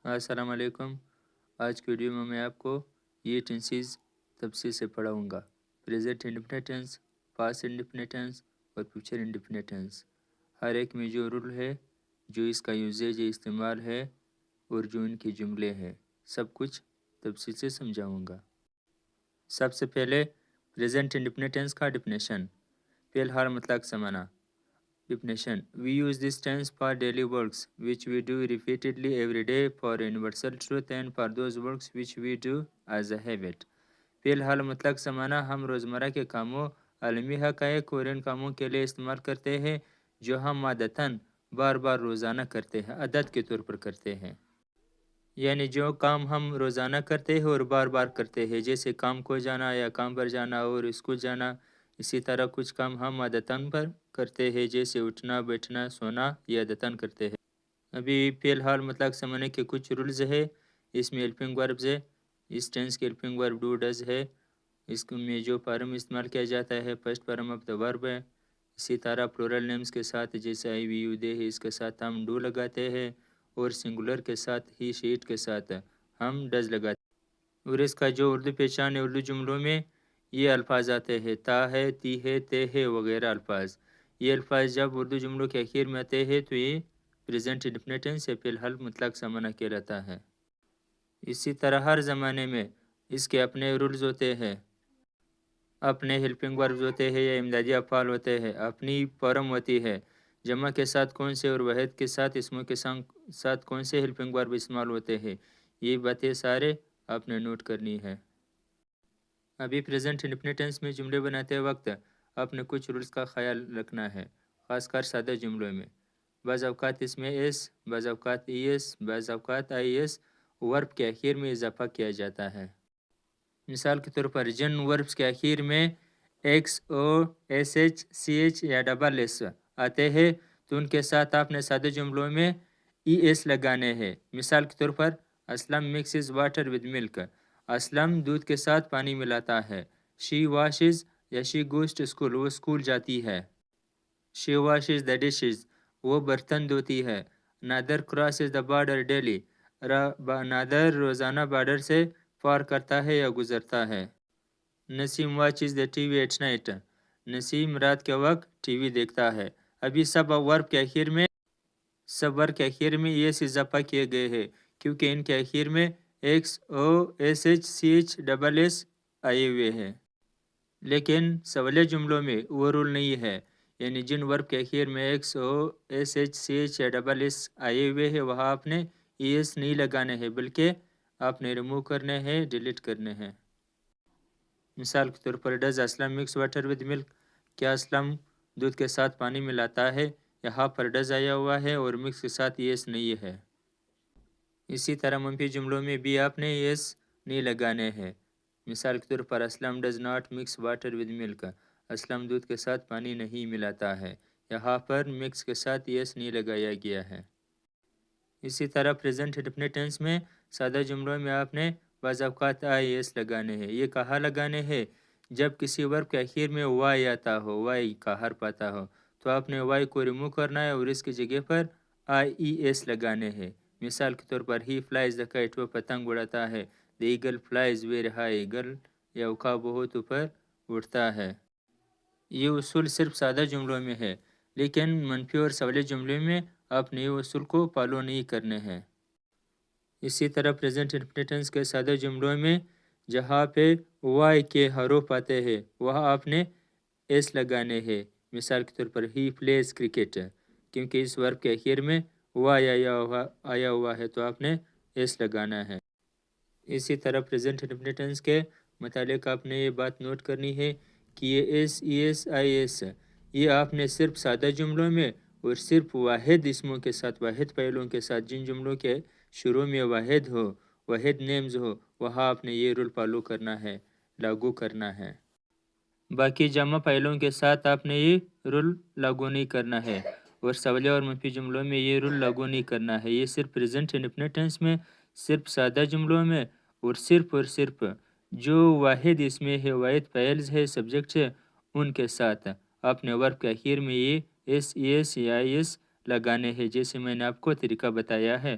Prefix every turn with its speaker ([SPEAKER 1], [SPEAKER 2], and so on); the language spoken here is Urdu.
[SPEAKER 1] السلام علیکم۔ آج کی ویڈیو میں آپ کو یہ ٹینسز تفصیل سے پڑھاؤں گا۔ Present indefinite tense, past indefinite tense اور فیوچر انڈیفینٹ ٹینس۔ ہر ایک میں جو رول ہے، جو اس کا یوزیج استعمال ہے اور جو ان کے جملے ہیں، سب کچھ تفصیل سے سمجھاؤں گا۔ سب سے پہلے پریزنٹ انڈیفینٹ ٹینس کا ڈیفینیشن۔ فی الحال مطلق زمانہ۔ Definition: We use this tense for daily works which we do repeatedly every day for universal truth and for those works which we do as a habit. فی الحال مطلق زمانہ ہم روزمرہ کے کاموں، عالمی حقائق اور ان کاموں کے لیے استعمال کرتے ہیں جو ہم عادتاً بار بار روزانہ کرتے ہیں، عادت کے طور پر کرتے ہیں۔ یعنی جو کام ہم روزانہ کرتے ہیں اور بار بار کرتے ہیں، جیسے کام کو جانا یا کام پر جانا اور اسکول جانا، اسی طرح کچھ کام ہم عادتاً پر کرتے ہیں، جیسے اٹھنا، بیٹھنا، سونا، یہ عادتاً کرتے ہیں۔ ابھی فی الحال مطلق زمانے کے کچھ رولز ہے۔ اس میں ہیلپنگ وربز ہے۔ اس ٹینس کے ہیلپنگ ورب ڈو ڈز ہے۔ اس میں جو فارم استعمال کیا جاتا ہے، فرسٹ فارم آف دا ورب ہے۔ اسی طرح پلورل نیمز کے ساتھ جیسے آئی وی یو دے ہے، اس کے ساتھ ہم ڈو لگاتے ہیں، اور سنگولر کے ساتھ ہی شیٹ کے ساتھ ہم ڈز لگاتے ہیں۔ اور اس کا جو اردو پہچان ہے، اردو جملوں میں یہ الفاظ آتے ہیں، تا ہے، تی ہے، تے ہے وغیرہ الفاظ۔ یہ الفاظ جب اردو جملوں کے اخیر میں آتے ہیں تو یہ پریزنٹ انڈیفینٹ ٹینس یا فی الحال مطلق زمانہ کہلاتا ہے۔ اسی طرح ہر زمانے میں اس کے اپنے رولز ہوتے ہیں، اپنے ہیلپنگ وربز ہوتے ہیں یا امدادی افعال ہوتے ہیں، اپنی فارم ہوتی ہے، جمع کے ساتھ کون سے اور واحد کے ساتھ اسموں کے ساتھ کون سے ہیلپنگ ورب استعمال ہوتے ہیں، یہ باتیں سارے آپ نے نوٹ کرنی ہے۔ ابھی پریزنٹ انڈیفینٹ ٹینس میں جملے بناتے وقت آپ نے کچھ رولز کا خیال رکھنا ہے، خاص کر سادہ جملوں میں۔ بعض اوقات اس میں ایس، بعض اوقات ای ایس، بعض اوقات آئی ایس ورب کے اخیر میں اضافہ کیا جاتا ہے۔ مثال کے طور پر جن وربس کے اخیر میں X, O, S H, C H یا ڈبل ایس آتے ہیں تو ان کے ساتھ آپ نے سادہ جملوں میں ای ایس لگانے ہیں۔ مثال کے طور پر Aslam mixes water with milk, Aslam دودھ کے ساتھ پانی ملاتا ہے۔ شی واشز یا شی گوز ٹو اسکول، وہ اسکول جاتی ہے۔ شی واشز دا ڈشز، وہ برتن دھوتی ہے۔ Nadir crosses the border daily, Nadir روزانہ بارڈر سے پار کرتا ہے یا گزرتا ہے۔ Naseem watches the TV at night نائٹ، نسیم رات کے وقت ٹی وی دیکھتا ہے۔ ابھی سب ورب کے اخیر میں ایس اضافہ کیے گئے ہیں کیونکہ ان کے اخیر میں X, O, S H, C H, double S آئے ہوئے ہیں، لیکن سوالیہ جملوں میں وہ رول نہیں ہے۔ یعنی جن ورب کے اخیر میں X, O, S H, C H یا ڈبل ایس آئے ہوئے ہیں وہاں آپ نے ای ایس نہیں لگانے ہیں، بلکہ آپ نے ریموو کرنے ہیں، ڈیلیٹ کرنے ہیں۔ مثال کے طور پر does Aslam mix water with milk, کیا اسلم دودھ کے ساتھ پانی ملاتا ہے، یہاں پر ڈز آیا ہوا ہے اور مکس کے ساتھ ای ایس نہیں ہے۔ اسی طرح منفی جملوں میں بھی آپ نے ای ایس نہیں لگانے ہیں۔ مثال کے طور پر Aslam does not mix water with milk, Aslam دودھ کے ساتھ پانی نہیں ملاتا ہے، یہاں پر مکس کے ساتھ ای ایس نہیں لگایا گیا ہے۔ اسی طرح پریزنٹ انڈیفینٹ ٹینس میں سادہ جملوں میں آپ نے بعض اوقات آئی ایس لگانے ہیں۔ یہ کہاں لگانے ہیں؟ جب کسی ورب کے اخیر میں وائی آتا ہو، وائی کا حرف آتا ہو، تو آپ نے وائی کو ریموو کرنا ہے اور اس کی جگہ پر آئی ای ایس لگانے ہیں۔ مثال کے طور پر ہی فلائز دا کائٹ، وہ پتنگ اڑاتا ہے۔ The eagle flies very high, eagle یا عقاب بہت اوپر اٹھتا ہے۔ یہ اصول صرف سادہ جملوں میں ہے، لیکن منفی اور سوالیہ جملے میں آپ نے یہ اصول کو فالو نہیں کرنے ہیں۔ اسی طرح پریزنٹ انڈیفینٹ ٹینس کے سادہ جملوں میں جہاں پہ وائی کے حروف آتے ہیں وہاں آپ نے ایس لگانے ہیں۔ مثال کے طور پر ہی پلیز کرکٹ، کیونکہ اس ورب کے اخیر میں وائی آیا ہوا ہے تو آپ نے ایس لگانا ہے۔ اسی طرح پریزنٹ انڈیفینٹ ٹینس کے متعلق آپ نے یہ بات نوٹ کرنی ہے کہ یہ S, E S, I S یہ آپ نے صرف سادہ جملوں میں اور صرف واحد اسموں کے ساتھ، واحد فعلوں کے ساتھ، جن جملوں کے شروع میں واحد ہو، واحد نیمز ہو، وہاں آپ نے یہ رول فالو کرنا ہے، لاگو کرنا ہے۔ باقی جمع فعلوں کے ساتھ آپ نے یہ رول لاگو نہیں کرنا ہے، اور سوالیہ اور منفی جملوں میں یہ رول لاگو نہیں کرنا ہے۔ یہ صرف پریزنٹ انڈیفینٹ ٹینس میں، صرف سادہ جملوں میں اور صرف جو واحد اس میں ہے، واحد فعلز ہے، سبجیکٹ ہے، ان کے ساتھ آپ نے ورب کے اخیر میں یہ ایس، ای ایس یا آئی ایس لگانے ہیں، جیسے میں نے آپ کو طریقہ بتایا ہے